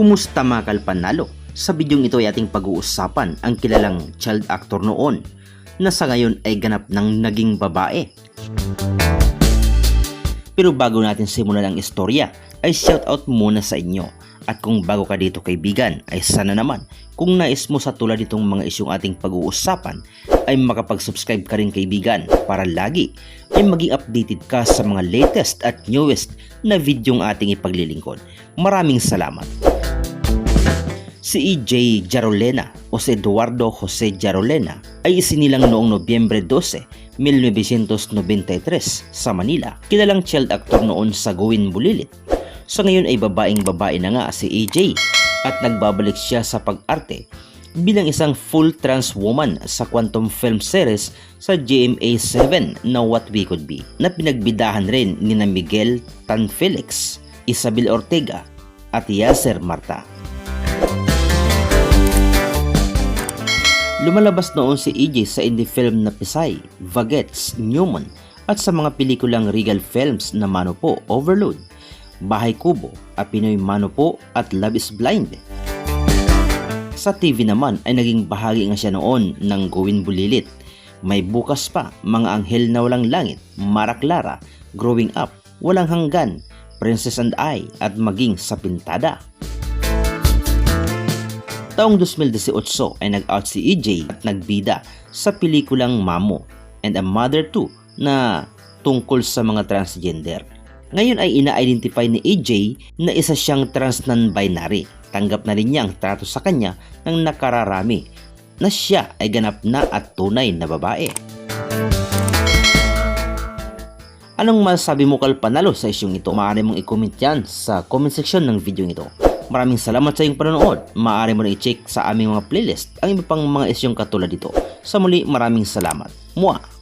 Kumusta mga kalpanalo? Sa bidyong ito ay ating pag-uusapan ang kilalang child actor noon na sa ngayon ay ganap ng naging babae. Pero bago natin simulan ang istorya ay shoutout muna sa inyo. At kung bago ka dito kaibigan ay sana naman kung nais mo sa tulad itong mga isyong ating pag-uusapan ay makapag-subscribe ka rin kaibigan para lagi ay maging updated ka sa mga latest at newest na videong ating ipaglilingkod. Maraming salamat! Si E.J. Jarolena o si Eduardo Jose Jarolena ay isinilang noong Nobyembre 12, 1993 sa Manila. Kilalang child actor noon sa Gawin Bulilit. Sa ngayon ay babaeng-babae na nga si E.J. at nagbabalik siya sa pag-arte bilang isang full trans woman sa Quantum Film Series sa GMA7 na What We Could Be na pinagbidahan rin ni Miguel Tan Felix, Isabel Ortega at Yasser Marta. Lumalabas noon si E.J. sa indie film na Pisay, Bagets, Newman at sa mga pelikulang Regal Films na Mano Po, Overload, Bahay Kubo, A Pinoy Mano Po at Love is Blind. Sa TV naman ay naging bahagi nga siya noon ng Gawin Bulilit, May Bukas Pa, Mga Anghel na Walang Langit, Mara Clara, Growing Up, Walang Hanggan, Princess and I at maging sa Pintada. Taong 2018 ay nag-out si E.J. at nagbida sa pelikulang Mamo and a Mother 2 na tungkol sa mga transgender. Ngayon ay ina-identify ni E.J. na isa siyang trans non-binary. Tanggap na rin niya ang trato sa kanya ng nakararami na siya ay ganap na at tunay na babae. Anong masasabi mo kalpanalo sa isyong ito? Maaari mong i-comment yan sa comment section ng video ito. Maraming salamat sa iyong panonood. Maaari mo na i-check sa aming mga playlist ang iba pang mga isyong katulad dito. Sa muli, maraming salamat. Mua!